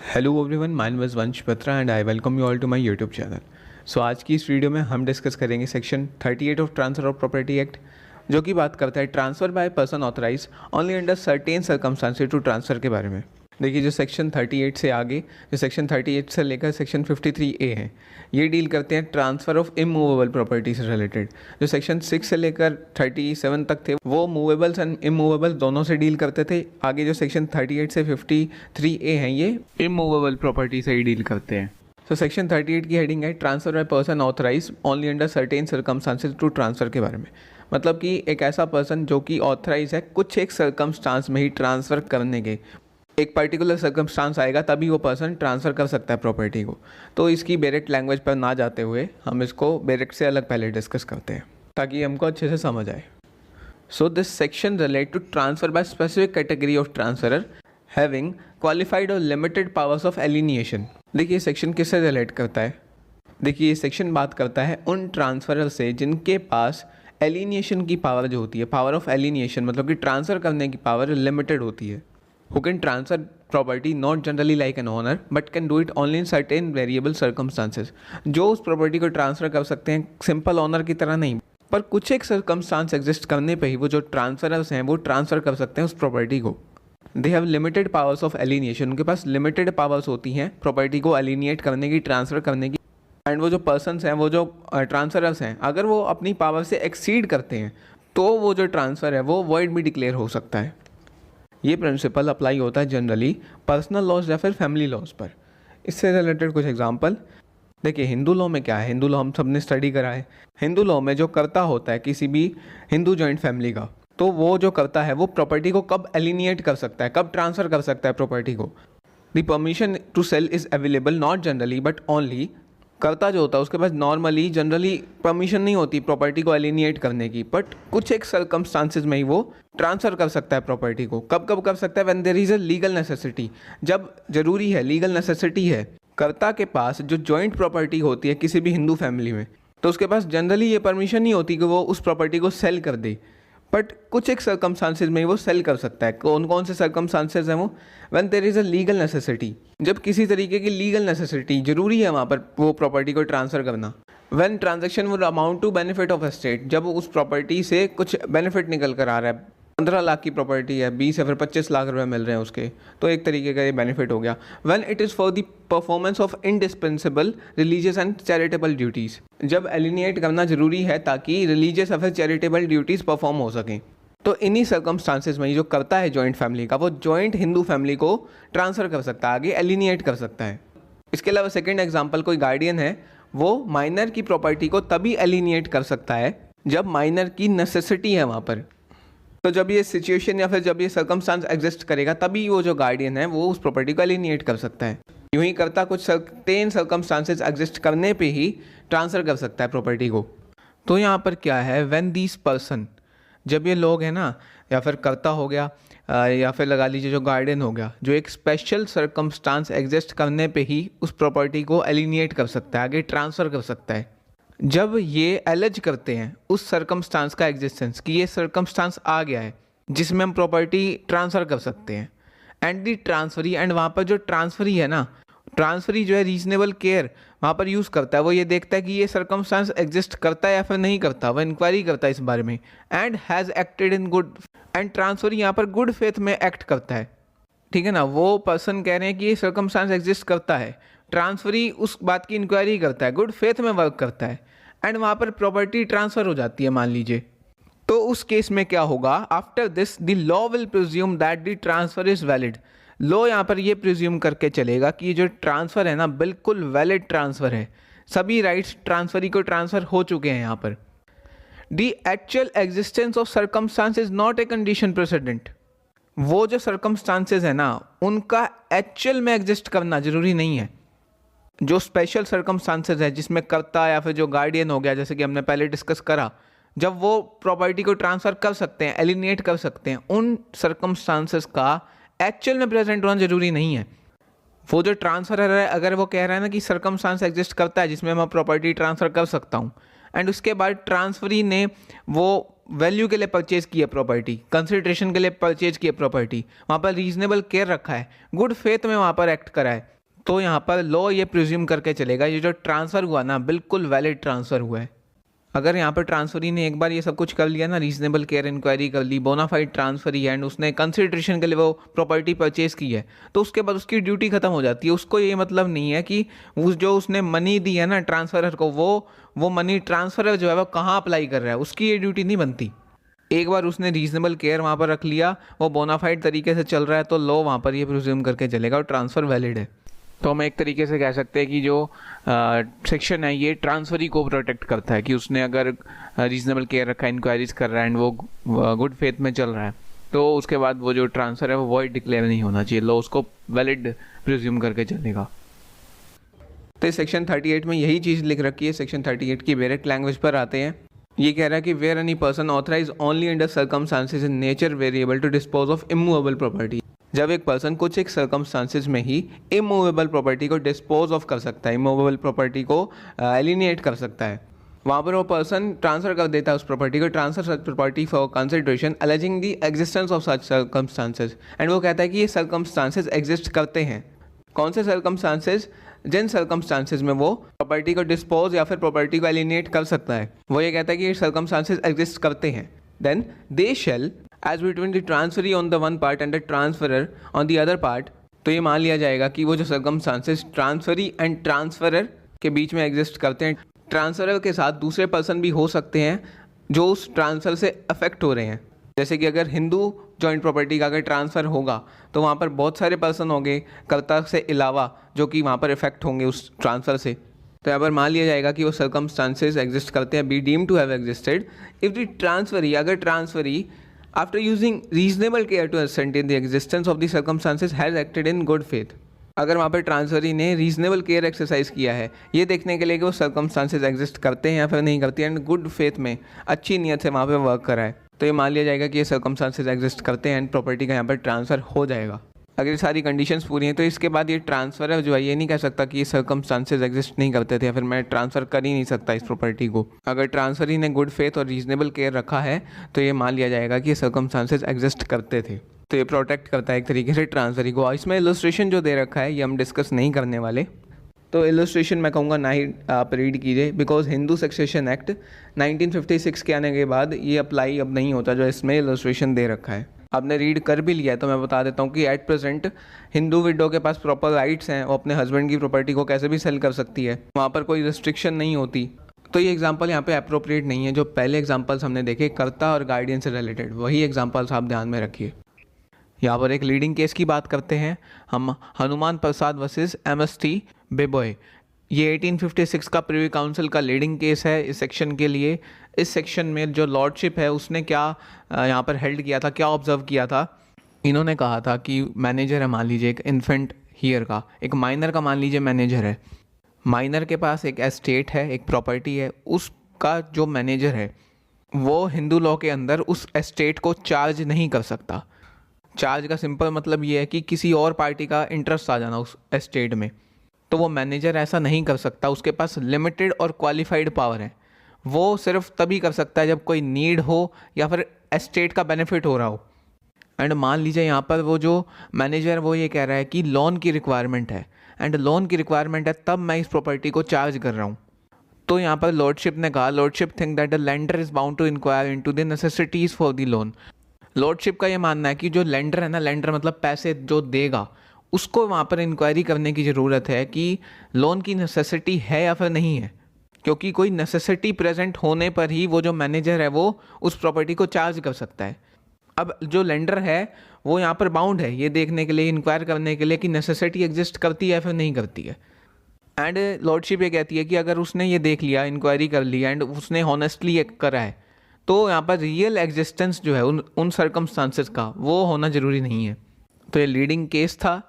Hello everyone, my name is Vansh Batra and I welcome you all to my YouTube channel. So आज की इस video में हम discuss करेंगे section 38 of transfer of property act, जो कि बात करता है transfer by person authorise only under certain circumstances to transfer के बारे में। देखिए, जो सेक्शन 38 से आगे, जो सेक्शन 38 से लेकर सेक्शन 53A है, ये डील करते हैं ट्रांसफ़र ऑफ इमूवेबल प्रॉपर्टी से रिलेटेड। जो सेक्शन 6 से लेकर 37 तक थे वो मूवेबल्स एंड इमूवेबल दोनों से डील करते थे। आगे जो सेक्शन 38 से 53A हैं, ये इमूवेबल प्रॉपर्टी से ही डील करते हैं। तो सेक्शन 38 की हेडिंग है transfer by person authorise only under certain circumstances to transfer के बारे में। मतलब कि एक ऐसा पर्सन जो कि ऑथराइज है कुछ एक सर्कमस्टांस में ही ट्रांसफ़र करने के, एक पर्टिकुलर सर्कमस्टांस आएगा तभी वो पर्सन ट्रांसफ़र कर सकता है प्रॉपर्टी को। तो इसकी डायरेक्ट लैंग्वेज पर ना जाते हुए हम इसको डायरेक्ट से अलग पहले डिस्कस करते हैं ताकि हमको अच्छे से समझ आए। So this section relate to transfer by specific category of transferor having qualified और लिमिटेड पावर्स ऑफ एलिनिएशन। देखिए, सेक्शन किससे रिलेट करता है? देखिए, ये सेक्शन बात करता है उन ट्रांसफरर से जिनके पास एलिनिएशन की पावर जो होती है, पावर ऑफ एलिनिएशन मतलब कि ट्रांसफ़र करने की पावर लिमिटेड होती है। Who can transfer property not generally like an owner but can do it only in certain variable circumstances। जो उस प्रॉपर्टी को ट्रांसफ़र कर सकते हैं सिंपल ओनर की तरह नहीं, पर कुछ एक सर्कमस्टांस एग्जिस्ट करने पे ही वो जो ट्रांसफरर्स हैं वो ट्रांसफ़र कर सकते हैं उस प्रॉपर्टी को। They have limited powers of alienation, उनके पास लिमिटेड पावर्स होती हैं प्रॉपर्टी को एलिनिएट करने की, ट्रांसफ़र करने की। एंड वो जो पर्सनस हैं, वो जो ट्रांसफरर्स हैं, अगर वो अपनी पावर से एक्सीड करते हैं तो वो जो ट्रांसफ़र है वो वॉइड भी डिक्लेयर हो सकता है। ये प्रिंसिपल अप्लाई होता है जनरली पर्सनल लॉज या फिर फैमिली लॉज पर। इससे रिलेटेड कुछ एग्जांपल देखिए, हिंदू लॉ में क्या है, हिंदू लॉ हम सब ने स्टडी करा है। हिंदू लॉ में जो कर्ता होता है किसी भी हिंदू जॉइंट फैमिली का, तो वो जो करता है वो प्रॉपर्टी को कब एलिनिएट कर सकता है, कब ट्रांसफ़र कर सकता है प्रॉपर्टी को। The permission to sell is available not generally but only. करता जो होता है उसके पास नॉर्मली जनरली परमिशन नहीं होती प्रॉपर्टी को एलिनिएट करने की, बट कुछ एक सर्कमस्टांसेस में ही वो ट्रांसफ़र कर सकता है प्रॉपर्टी को। कब कब कर सकता है? When there is a legal necessity, जब जरूरी है, लीगल नेसेसिटी है। कर्ता के पास जो जॉइंट प्रॉपर्टी होती है किसी भी हिंदू फैमिली में, तो उसके पास जनरली ये परमिशन नहीं होती कि वो उस प्रॉपर्टी को सेल कर दे, बट कुछ एक सर्कमस्टांसेस में ही वो सेल कर सकता है। कौन कौन से सर्कमस्टांसेस हैं वो? When there is a legal necessity, जब किसी तरीके की लीगल नेसेसिटी जरूरी है वहाँ पर वो प्रॉपर्टी को ट्रांसफ़र करना। When transaction would amount to benefit of estate, जब उस प्रॉपर्टी से कुछ बेनिफिट निकल कर आ रहा है। 15 लाख की प्रॉपर्टी है, 20 या फिर 25 लाख रुपए मिल रहे हैं उसके, तो एक तरीके का ये बेनिफिट हो गया। When it is for the performance of indispensable religious and charitable duties, जब एलिनिएट करना जरूरी है ताकि रिलीजियस या फिर चैरिटेबल ड्यूटीज़ परफॉर्म हो सकें। तो इन्हीं सर्कमस्टांसेस में जो करता है जॉइंट फैमिली का, वो जॉइंट हिंदू फैमिली को ट्रांसफ़र कर सकता है, आगे एलिनिएट कर सकता है। इसके अलावा सेकेंड एग्जाम्पल, कोई गार्डियन है, वो माइनर की प्रॉपर्टी को तभी एलिनिएट कर सकता है जब माइनर की नेसेसिटी है वहाँ पर। तो जब ये सिचुएशन या फिर जब ये सर्कमस्टांस एग्जिस्ट करेगा तभी वो जो गार्डियन है वो उस प्रॉपर्टी को एलिनिएट कर सकता है। यूं ही करता कुछ सर्टेन सर्कमस्टांसेस एग्जिस्ट करने पे ही ट्रांसफ़र कर सकता है प्रॉपर्टी को। तो यहाँ पर क्या है, व्हेन दीज पर्सन, जब ये लोग हैं ना, या फिर कर्ता हो गया या फिर लगा लीजिए जो गार्डियन हो गया, जो एक स्पेशल सर्कमस्टांस एग्जिस्ट करने पे ही उस प्रॉपर्टी को एलिनिएट कर सकता है, आगे ट्रांसफ़र कर सकता है। जब ये एलिज करते हैं उस सर्कमस्टांस का एग्जिस्टेंस कि ये सर्कमस्टांस आ गया है जिसमें हम प्रॉपर्टी ट्रांसफ़र कर सकते हैं, एंड दी ट्रांसफरी, एंड वहाँ पर जो ट्रांसफरी है ना, ट्रांसफरी जो है रीजनेबल केयर वहाँ पर यूज़ करता है। वो ये देखता है कि ये सर्कमस्टांस एग्जिस्ट करता है या फिर नहीं करता, वो इंक्वायरी करता है इस बारे में। And has acted in good, and transferee यहाँ पर गुड फेथ में एक्ट करता है। ठीक है ना, वो पर्सन कह रहे हैं कि ये सर्कमस्टांस एग्जिस्ट करता है, ट्रांसफरी उस बात की इंक्वायरी करता है, गुड फेथ में वर्क करता है, एंड वहाँ पर प्रॉपर्टी ट्रांसफ़र हो जाती है मान लीजिए। तो उस केस में क्या होगा? After this the law will presume that the transfer is valid. Law यहाँ पर ये प्रिज्यूम करके चलेगा कि ये जो ट्रांसफ़र है ना बिल्कुल वैलिड ट्रांसफ़र है, सभी राइट्स ट्रांसफरी को ट्रांसफ़र हो चुके हैं यहाँ पर। The actual existence of circumstance is not a condition president. वो जो सर्कमस्टांसेस है ना उनका एक्चुअल में एग्जिस्ट करना जरूरी नहीं है। जो स्पेशल सर्कमस्टांसेस है जिसमें कर्ता या फिर जो गार्डियन हो गया, जैसे कि हमने पहले डिस्कस करा, जब वो प्रॉपर्टी को ट्रांसफ़र कर सकते हैं, एलिनिएट कर सकते हैं, उन सर्कमस्टांसेस का एक्चुअल में प्रेजेंट होना जरूरी नहीं है। वो जो ट्रांसफरर है अगर वो कह रहा है ना कि सर्कमस्टांस एग्जिस्ट करता है जिसमें मैं प्रॉपर्टी ट्रांसफ़र कर सकता हूँ, एंड उसके बाद ट्रांसफरी ने वो वैल्यू के लिए परचेज किया प्रॉपर्टी, कंसिडरेशन के लिए परचेज किया प्रॉपर्टी, वहाँ पर रीजनेबल केयर रखा है, गुड फेथ में वहाँ पर एक्ट करा है, तो यहाँ पर लॉ ये प्रिज्यूम करके चलेगा ये जो ट्रांसफ़र हुआ ना बिल्कुल वैलिड ट्रांसफ़र हुआ है। अगर यहाँ पर ट्रांसफरी ने एक बार ये सब कुछ कर लिया ना, रीजनेबल केयर इंक्वायरी कर ली, बोनाफाइड ट्रांसफरी एंड उसने कंसिडरेशन के लिए वो प्रॉपर्टी परचेज की है, तो उसके बाद उसकी ड्यूटी खत्म हो जाती है। उसको ये मतलब नहीं है कि जो उसने मनी दी है ना ट्रांसफरर को, वो मनी ट्रांसफरर जो है वो कहाँ अप्लाई कर रहा है, उसकी ये ड्यूटी नहीं बनती। एक बार उसने रीजनेबल केयर वहाँ पर रख लिया, वो बोनाफाइड तरीके से चल रहा है, तो लॉ वहाँ पर ये प्रिज्यूम करके चलेगा और ट्रांसफ़र वैलिड है। तो हम एक तरीके से कह सकते हैं कि जो सेक्शन है ये ट्रांसफरी को प्रोटेक्ट करता है कि उसने अगर रीजनेबल केयर रखा है, इंक्वायरीज कर रहा है एंड वो गुड फेथ में चल रहा है, तो उसके बाद वो जो ट्रांसफ़र है वो वॉइड डिक्लेयर नहीं होना चाहिए, लॉ उसको वैलिड प्रिज्यूम करके चलेगा। तो सेक्शन 38 में यही चीज़ लिख रखी है। सेक्शन 38 की डायरेक्ट लैंग्वेज पर आते हैं। ये कह रहा है कि where any person authorise only under circumstances in nature variable to dispose of immovable property. जब एक पर्सन कुछ एक सर्कमस्टांसेस में ही इमूवेबल प्रॉपर्टी को डिस्पोज ऑफ कर सकता है, इमूवेबल प्रॉपर्टी को एलिनिएट कर सकता है, वहाँ पर वो पर्सन ट्रांसफर कर देता है उस प्रॉपर्टी को, transfer such property for consideration aliasing the existence of such circumstances. And वो कहता है कि ये सर्कमस्टांसेस एग्जिस्ट करते हैं। कौन से सर्कमस्टांसेस? जिन सर्कमस्टांसेस में वो प्रॉपर्टी को डिस्पोज या फिर प्रॉपर्टी को एलिनेट कर सकता है, वो ये कहता है कि ये सर्कमस्टांसेस एग्जिस्ट करते हैं। Then they shall as between the transferee on the one part and the transferor on the other part. तो ये मान लिया जाएगा कि वो जो सर्कमस्टांसेस ट्रांसफरी एंड ट्रांसफरर के बीच में एग्जिस्ट करते हैं, ट्रांसफरर के साथ दूसरे पर्सन भी हो सकते हैं जो उस ट्रांसफ़र से अफेक्ट हो रहे हैं। जैसे कि अगर हिंदू जॉइंट प्रॉपर्टी का अगर ट्रांसफ़र होगा तो वहाँ पर बहुत सारे पर्सन होंगे कर्ता से अलावा जो कि वहाँ पर इफेक्ट होंगे उस ट्रांसफ़र से। तो यहाँ पर मान लिया जाएगा कि वो सर्कमस्टांसेस एग्जिस्ट करते हैं, be deem to have existed if the transferee, अगर transferee after using reasonable care to ascertain the existence of the circumstances has acted in good faith। अगर वहाँ पर ट्रांसफरी ने रीजनेबल केयर एक्सरसाइज किया है ये देखने के लिए कि वो सर्कमस्टांसेस एग्जिस्ट करते हैं या फिर नहीं करते, एंड गुड फेथ में अच्छी नीयत से वहाँ पे वर्क करा है, तो ये मान लिया जाएगा कि ये सर्कमस्टांसेस एग्जिस्ट करते हैं एंड प्रॉपर्टी का यहाँ पर ट्रांसफ़र हो जाएगा। अगर ये सारी कंडीशंस पूरी हैं तो इसके बाद ये ट्रांसफ़र है जो है ये नहीं कह सकता कि ये सर्कमस्टांसेस एग्जिस्ट नहीं करते थे या फिर मैं ट्रांसफ़र कर ही नहीं सकता इस प्रॉपर्टी को। अगर ट्रांसफ़र ही ने गुड फेथ और रीजनेबल केयर रखा है तो ये मान लिया जाएगा कि ये सर्कमस्टांसेस एग्जिस्ट करते थे। तो ये प्रोटेक्ट करता है एक तरीके से ट्रांसफरी को। इसमें इलस्ट्रेशन जो दे रखा है ये हम डिस्कस नहीं करने वाले, तो इलस्ट्रेशन मैं कहूँगा ना ही आप रीड कीजिए, बिकॉज हिंदू सक्सेशन एक्ट 1956 के आने के बाद ये अप्लाई अब नहीं होता जो इसमें इलस्ट्रेशन दे रखा है। आपने रीड कर भी लिया है तो मैं बता देता हूँ कि एट प्रेजेंट हिंदू विडो के पास प्रॉपर राइट्स हैं, वो अपने हस्बैंड की प्रॉपर्टी को कैसे भी सेल कर सकती है, वहाँ पर कोई रिस्ट्रिक्शन नहीं होती। तो ये एग्जांपल यहाँ पे अप्रोप्रिएट नहीं है। जो पहले एग्जांपल्स हमने देखे कर्ता और गार्डियन से रिलेटेड, वही एग्जांपल्स आप ध्यान में रखिए। यहाँ पर एक लीडिंग केस की बात करते हैं हम, हनुमान प्रसाद वर्सेस एमएसटी बेबॉय। ये 1856 का प्रिवी काउंसिल का लीडिंग केस है इस सेक्शन के लिए। इस सेक्शन में जो लॉर्डशिप है उसने क्या यहाँ पर हेल्ड किया था, क्या ऑब्जर्व किया था। इन्होंने कहा था कि मैनेजर है, मान लीजिए एक इन्फेंट हीयर का, एक माइनर का मान लीजिए मैनेजर है, माइनर के पास एक एस्टेट है, एक प्रॉपर्टी है, उसका जो मैनेजर है वो हिंदू लॉ के अंदर उस एस्टेट को चार्ज नहीं कर सकता। चार्ज का सिंपल मतलब ये है कि किसी और पार्टी का इंटरेस्ट आ जाना उस एस्टेट में, तो वो मैनेजर ऐसा नहीं कर सकता। उसके पास लिमिटेड और क्वालिफाइड पावर है, वो सिर्फ तभी कर सकता है जब कोई नीड हो या फिर एस्टेट का बेनिफिट हो रहा हो। एंड मान लीजिए यहाँ पर वो जो मैनेजर वो ये कह रहा है कि लोन की रिक्वायरमेंट है, एंड लोन की रिक्वायरमेंट है तब मैं इस प्रॉपर्टी को चार्ज कर रहा हूँ। तो यहाँ पर लॉर्डशिप ने कहा, lordship think that the lender is bound to inquire into the necessities for the loan. Lordship का ये मानना है कि जो लेंडर है ना, लेंडर मतलब पैसे जो देगा, उसको वहाँ पर इंक्वायरी करने की ज़रूरत है कि लोन की नेसेसिटी है या फिर नहीं है, क्योंकि कोई नेसेसिटी प्रेजेंट होने पर ही वो जो मैनेजर है वो उस प्रॉपर्टी को चार्ज कर सकता है। अब जो लेंडर है वो यहाँ पर बाउंड है ये देखने के लिए, इंक्वायर करने के लिए कि नेसेसिटी एग्जिस्ट करती है या फिर नहीं करती है। एंड लॉर्डशिप ये कहती है कि अगर उसने ये देख लिया, इंक्वायरी कर ली एंड उसने हॉनेस्टली ये करा है, तो यहाँ पर रियल एग्जिस्टेंस जो है उन सर्कमस्टांसेस का वो होना ज़रूरी नहीं है। तो ये लीडिंग केस था।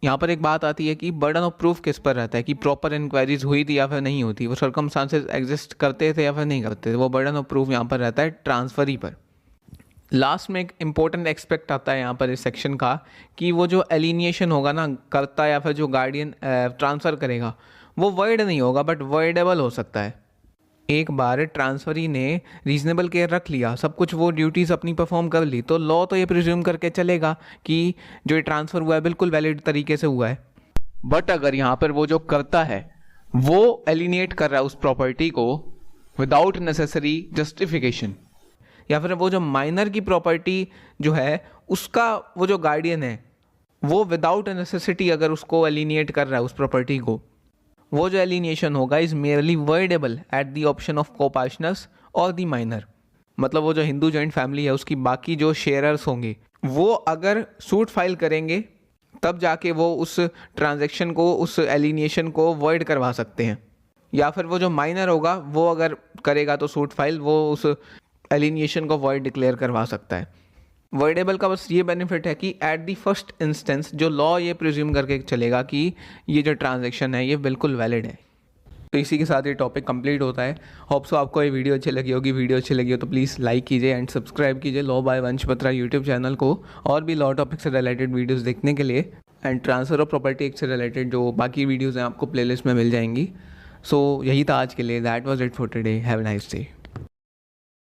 यहाँ पर एक बात आती है कि बर्डन ऑफ प्रूफ किस पर रहता है कि प्रॉपर इंक्वायरीज हुई थी या फिर नहीं होती, वो सर्कमस्टांसेस एग्जिस्ट करते थे या फिर नहीं करते थे, वो बर्डन ऑफ प्रूफ यहाँ पर रहता है ट्रांसफरी पर। लास्ट में एक इम्पोर्टेंट एस्पेक्ट आता है यहाँ पर इस सेक्शन का कि वो जो एलिनिएशन होगा ना, कर्ता या फिर जो गार्डियन ट्रांसफ़र करेगा, वो वर्ड नहीं होगा बट वर्डेबल हो सकता है। एक बार ट्रांसफरी ने रीजनेबल केयर रख लिया, सब कुछ वो ड्यूटीज़ अपनी परफॉर्म कर ली, तो लॉ तो ये प्रिज्यूम करके चलेगा कि जो ये ट्रांसफ़र हुआ है बिल्कुल वैलिड तरीके से हुआ है। बट अगर यहाँ पर वो जो करता है वो एलिनेट कर रहा है उस प्रॉपर्टी को विदाउट नेसेसरी जस्टिफिकेशन, या फिर वो जो माइनर की प्रॉपर्टी जो है उसका वो जो गार्डियन है वो विदाउट नेसेसिटी अगर उसको एलिनेट कर रहा है उस प्रॉपर्टी को, वो जो एलिनेशन होगा is merely voidable at the option of copartners और द माइनर। मतलब वो जो हिंदू जॉइंट फैमिली है उसकी बाकी जो शेयरर्स होंगे वो अगर सूट फाइल करेंगे तब जाके वो उस ट्रांजैक्शन को, उस एलिनेशन को वर्ड करवा सकते हैं, या फिर वो जो माइनर होगा वो अगर करेगा तो सूट फाइल वो उस एलिनेशन को वर्ड डिक्लेयर करवा सकता है। वर्डेबल का बस ये बेनिफिट है कि एट द फर्स्ट इंस्टेंस जो लॉ ये प्रिज्यूम करके चलेगा कि ये जो ट्रांजैक्शन है ये बिल्कुल वैलिड है। तो इसी के साथ ये टॉपिक कंप्लीट होता है। होप सो आपको ये वीडियो अच्छी लगी होगी। वीडियो अच्छी लगी हो तो प्लीज़ लाइक कीजिए एंड सब्सक्राइब कीजिए लॉ बाय वंश बत्रा यूट्यूब चैनल को, और भी लॉ टॉपिक से रिलेटेड वीडियोस देखने के लिए। And transfer of property act से रिलेटेड जो बाकी वीडियोज़ हैं आपको प्लेलिस्ट में मिल जाएंगी। सो यही था आज के लिए। That was it for today. Have a nice day.